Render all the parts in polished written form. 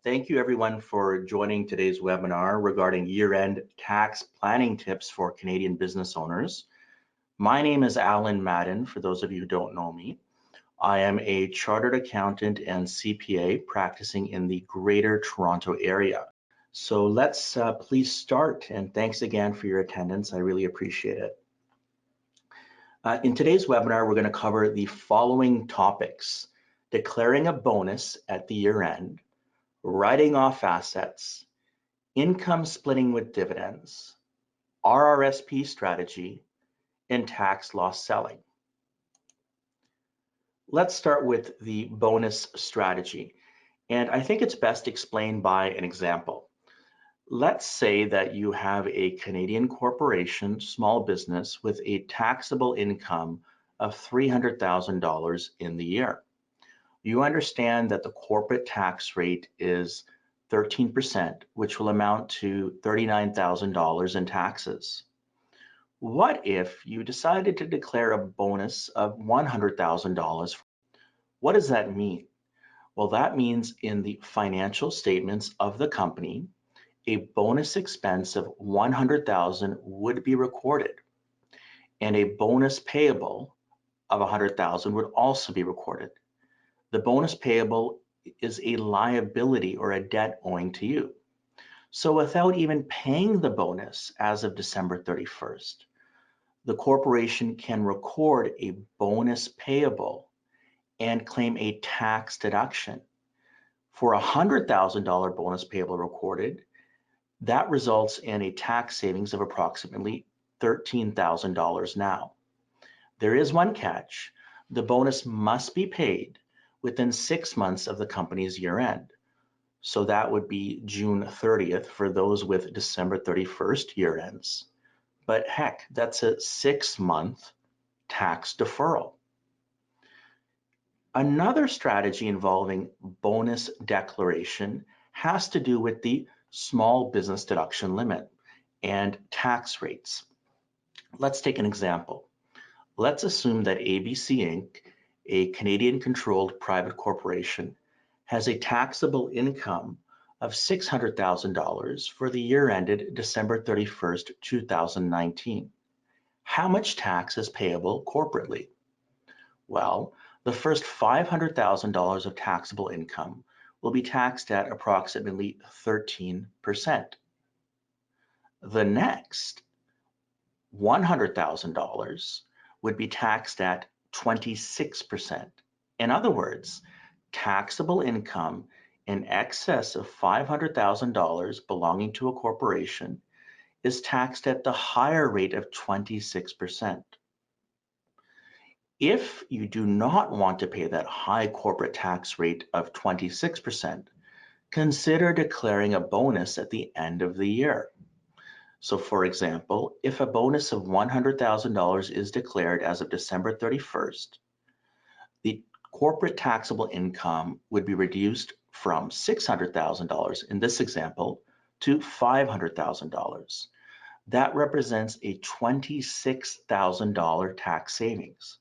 Thank you everyone for joining today's webinar regarding year-end tax planning tips for Canadian business owners. My name is Alan Madden, for those of you who don't know me. I am a chartered accountant and CPA practicing in the Greater Toronto area. So let's please start, and thanks again for your attendance. I really appreciate it. In today's webinar, we're going to cover the following topics: declaring a bonus at the year end, writing off assets, income splitting with dividends, RRSP strategy, and tax loss selling. Let's start with the bonus strategy. And I think it's best explained by an example. Let's say that you have a Canadian corporation, small business, with a taxable income of $300,000 in the year. You understand that the corporate tax rate is 13%, which will amount to $39,000 in taxes. What if you decided to declare a bonus of $100,000? What does that mean? Well, that means in the financial statements of the company, a bonus expense of $100,000 would be recorded, and a bonus payable of $100,000 would also be recorded. The bonus payable is a liability or a debt owing to you. So without even paying the bonus as of December 31st, the corporation can record a bonus payable and claim a tax deduction. For a $100,000 bonus payable recorded, that results in a tax savings of approximately $13,000 now. There is one catch: the bonus must be paid within 6 months of the company's year end. So that would be June 30th for those with December 31st year ends. But heck, that's a 6-month tax deferral. Another strategy involving bonus declaration has to do with the small business deduction limit and tax rates. Let's take an example. Let's assume that ABC Inc., a Canadian-controlled private corporation, has a taxable income of $600,000 for the year ended December 31st, 2019. How much tax is payable corporately? Well, the first $500,000 of taxable income will be taxed at approximately 13%. The next $100,000 would be taxed at 26%. In other words, taxable income in excess of $500,000 belonging to a corporation is taxed at the higher rate of 26%. If you do not want to pay that high corporate tax rate of 26%, consider declaring a bonus at the end of the year. So for example, if a bonus of $100,000 is declared as of December 31st, the corporate taxable income would be reduced from $600,000 in this example to $500,000. That represents a $26,000 tax savings.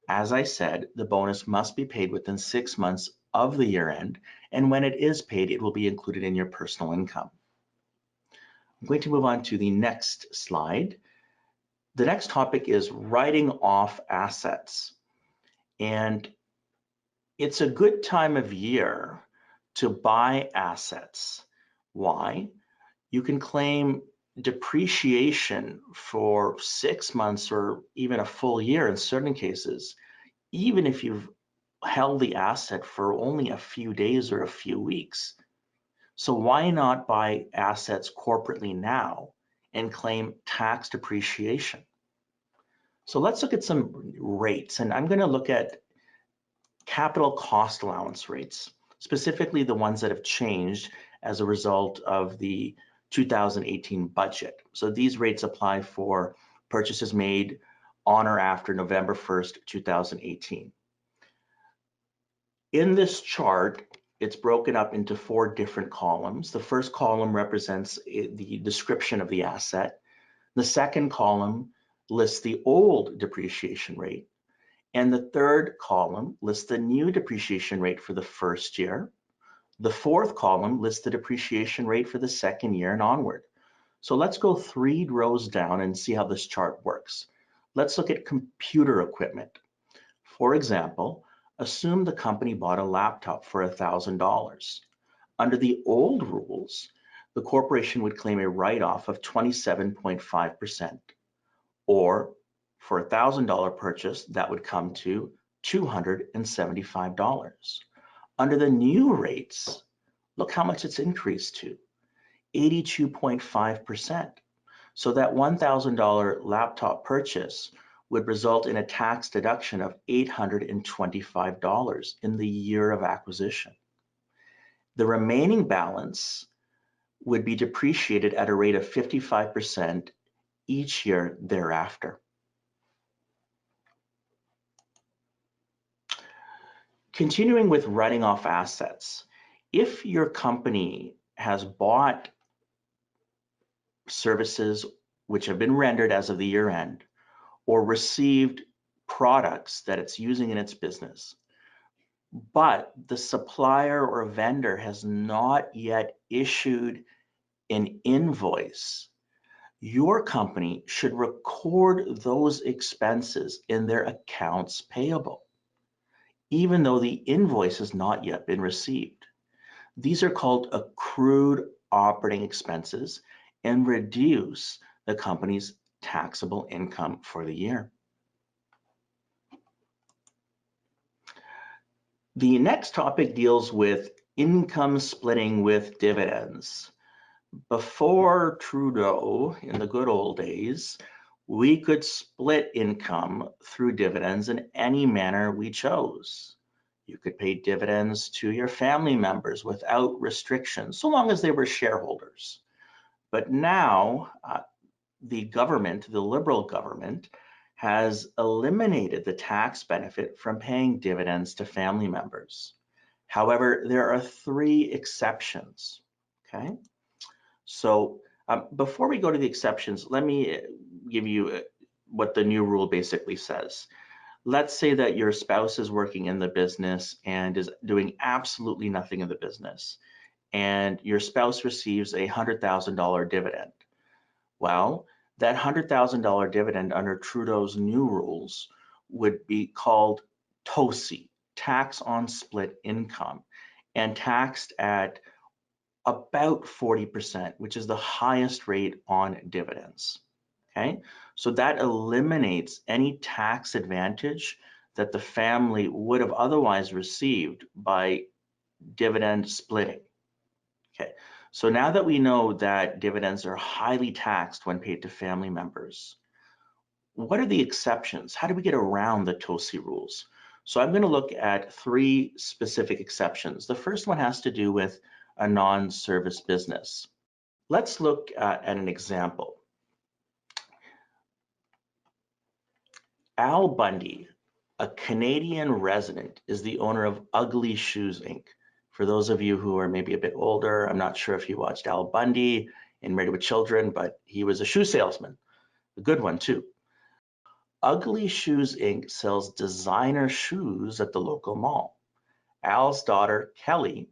As I said, the bonus must be paid within 6 months of the year end, and when it is paid, it will be included in your personal income. I'm going to move on to the next slide. The next topic is writing off assets. And it's a good time of year to buy assets. Why? You can claim depreciation for 6 months or even a full year in certain cases, even if you've held the asset for only a few days or a few weeks. So why not buy assets corporately now and claim tax depreciation? So let's look at some rates, and I'm going to look at capital cost allowance rates, specifically the ones that have changed as a result of the 2018 budget. So these rates apply for purchases made on or after November 1st, 2018. In this chart, it's broken up into 4 different columns. The first column represents the description of the asset. The second column lists the old depreciation rate. And the third column lists the new depreciation rate for the first year. The fourth column lists the depreciation rate for the second year and onward. So let's go 3 rows down and see how this chart works. Let's look at computer equipment. For example, assume the company bought a laptop for $1,000. Under the old rules, the corporation would claim a write-off of 27.5%, or for a $1,000 purchase, that would come to $275. Under the new rates, look how much it's increased to, 82.5%. So that $1,000 laptop purchase would result in a tax deduction of $825 in the year of acquisition. The remaining balance would be depreciated at a rate of 55% each year thereafter. Continuing with writing off assets, if your company has bought services which have been rendered as of the year end, or received products that it's using in its business, but the supplier or vendor has not yet issued an invoice, your company should record those expenses in their accounts payable, even though the invoice has not yet been received. These are called accrued operating expenses and reduce the company's taxable income for the year. The next topic deals with income splitting with dividends. Before Trudeau, in the good old days, we could split income through dividends in any manner we chose. You could pay dividends to your family members without restrictions, so long as they were shareholders. But now, the government, the Liberal government, has eliminated the tax benefit from paying dividends to family members. However, there are 3 exceptions, okay? So before we go to the exceptions, let me give you what the new rule basically says. Let's say that your spouse is working in the business and is doing absolutely nothing in the business, and your spouse receives a $100,000 dividend. Well, that $100,000 dividend under Trudeau's new rules would be called TOSI, tax on split income, and taxed at about 40%, which is the highest rate on dividends. Okay, so that eliminates any tax advantage that the family would have otherwise received by dividend splitting. Okay, so now that we know that dividends are highly taxed when paid to family members, what are the exceptions? How do we get around the TOSI rules? So I'm going to look at 3 specific exceptions. The first one has to do with a non-service business. Let's look at an example. Al Bundy, a Canadian resident, is the owner of Ugly Shoes Inc. For those of you who are maybe a bit older, I'm not sure if you watched Al Bundy in Married with Children, but he was a shoe salesman, a good one too. Ugly Shoes Inc. sells designer shoes at the local mall. Al's daughter, Kelly,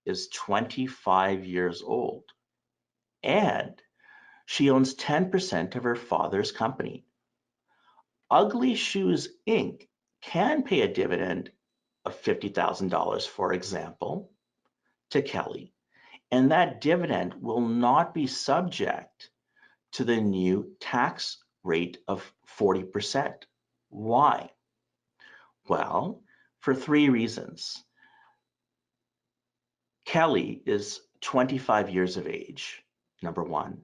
is 25 years old, and she owns 10% of her father's company. Ugly Shoes Inc. can pay a dividend of $50,000, for example, to Kelly, and that dividend will not be subject to the new tax rate of 40%. Why? Well, for 3 reasons. Kelly is 25 years of age, number 1.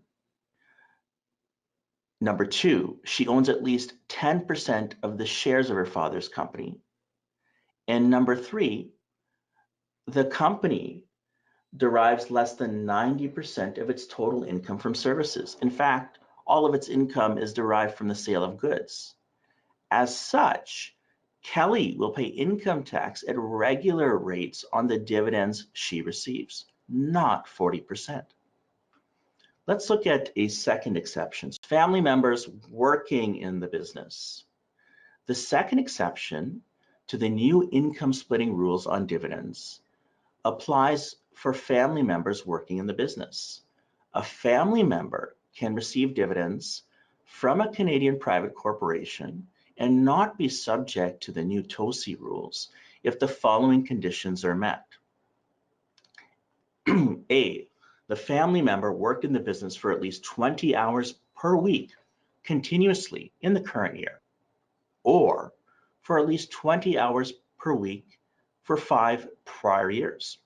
Number 2, she owns at least 10% of the shares of her father's company. And number 3, the company derives less than 90% of its total income from services. In fact, all of its income is derived from the sale of goods. As such, Kelly will pay income tax at regular rates on the dividends she receives, not 40%. Let's look at a second exception, family members working in the business. The second exception to the new income splitting rules on dividends applies for family members working in the business. A family member can receive dividends from a Canadian private corporation and not be subject to the new TOSI rules if the following conditions are met. A, the family member worked in the business for at least 20 hours per week continuously in the current year, or for at least 20 hours per week for 5 prior years.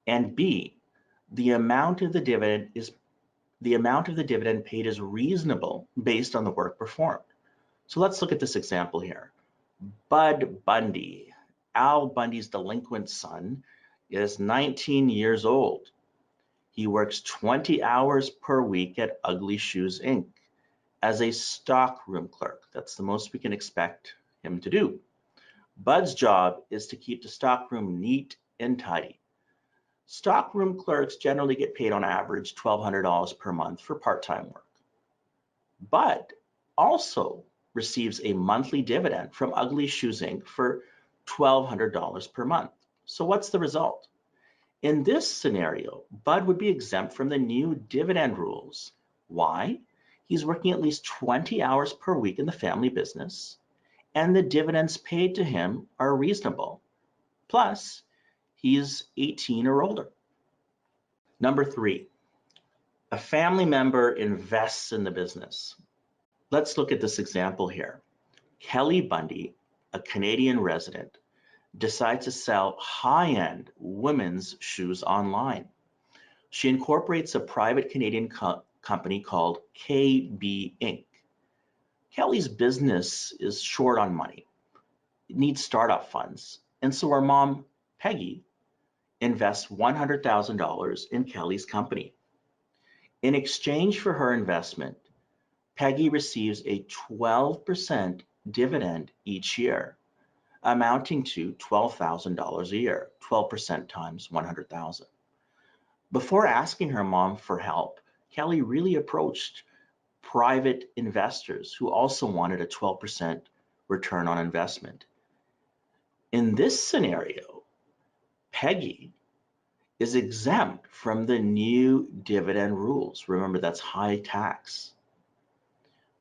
And B, the amount of the dividend paid is reasonable based on the work performed. So let's look at this example here. Bud Bundy, Al Bundy's delinquent son, is 19 years old. He works 20 hours per week at Ugly Shoes Inc. as a stockroom clerk. That's the most we can expect him to do. Bud's job is to keep the stockroom neat and tidy. Stockroom clerks generally get paid on average $1,200 per month for part-time work. Bud also receives a monthly dividend from Ugly Shoes Inc. for $1,200 per month. So what's the result? In this scenario, Bud would be exempt from the new dividend rules. Why? He's working at least 20 hours per week in the family business, and the dividends paid to him are reasonable. Plus, he's 18 or older. Number 3, a family member invests in the business. Let's look at this example here. Kelly Bundy, a Canadian resident, decides to sell high-end women's shoes online. She incorporates a private Canadian company called KB Inc. Kelly's business is short on money. It needs startup funds, and so her mom, Peggy, invests $100,000 in Kelly's company. In exchange for her investment, Peggy receives a 12% dividend each year, amounting to $12,000 a year, 12% times 100,000. Before asking her mom for help, Kelly really approached private investors who also wanted a 12% return on investment. In this scenario, Peggy is exempt from the new dividend rules. Remember, that's high tax.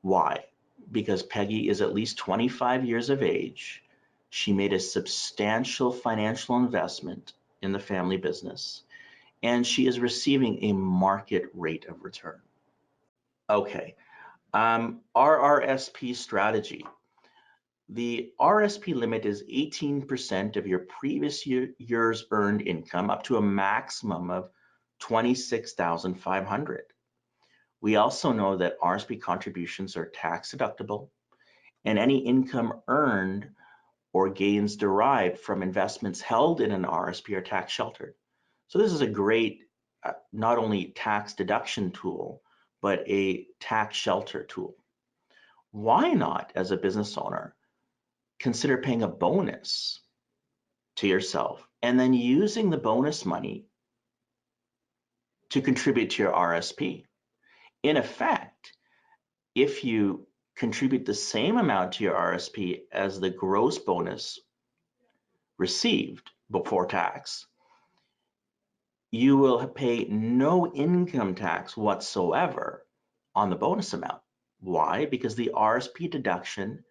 Why? Because Peggy is at least 25 years of age. She made a substantial financial investment in the family business, and she is receiving a market rate of return. Okay, RRSP strategy. The RRSP limit is 18% of your previous year's earned income up to a maximum of $26,500. We also know that RRSP contributions are tax deductible, and any income earned or gains derived from investments held in an RRSP are tax sheltered. So this is a great not only tax deduction tool, but a tax shelter tool. Why not, as a business owner, consider paying a bonus to yourself and then using the bonus money to contribute to your RRSP? In effect, if you contribute the same amount to your RRSP as the gross bonus received before tax, you will pay no income tax whatsoever on the bonus amount. Why? Because the RRSP deduction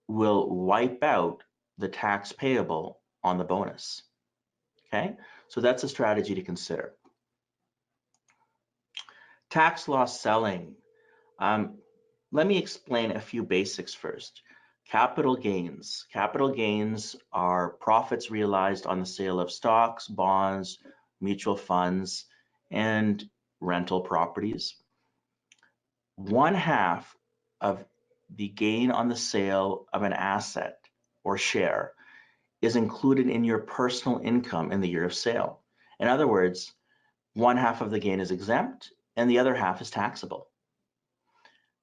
will wipe out the tax payable on the bonus. Okay, so that's a strategy to consider. Tax loss selling. Let me explain a few basics first. Capital gains. Capital gains are profits realized on the sale of stocks, bonds, mutual funds, and rental properties. 1/2 of the gain on the sale of an asset or share is included in your personal income in the year of sale. In other words, 1/2 of the gain is exempt and the other half is taxable.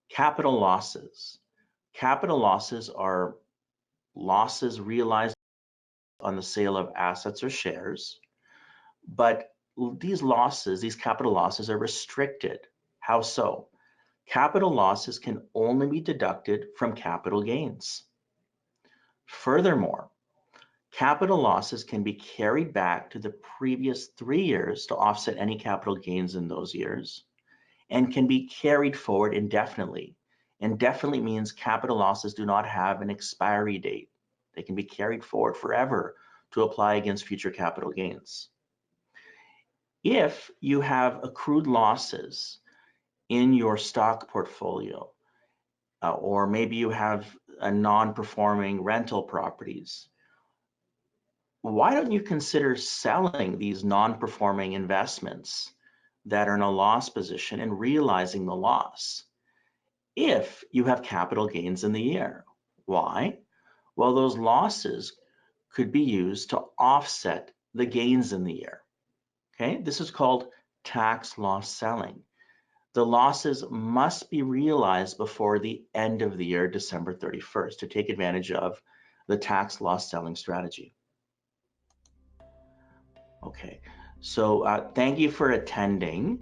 Capital losses. Capital losses are losses realized on the sale of assets or shares, but these losses, these capital losses, are restricted. How so? Capital losses can only be deducted from capital gains. Furthermore, Capital losses can be carried back to the previous 3 years to offset any capital gains in those years, and can be carried forward indefinitely. Indefinitely means capital losses do not have an expiry date. They can be carried forward forever to apply against future capital gains. If you have accrued losses in your stock portfolio, or maybe you have a non-performing rental properties, why don't you consider selling these non-performing investments that are in a loss position and realizing the loss if you have capital gains in the year? Why? Well, those losses could be used to offset the gains in the year. Okay, this is called tax loss selling. The losses must be realized before the end of the year, December 31st, to take advantage of the tax loss selling strategy. Okay, so thank you for attending.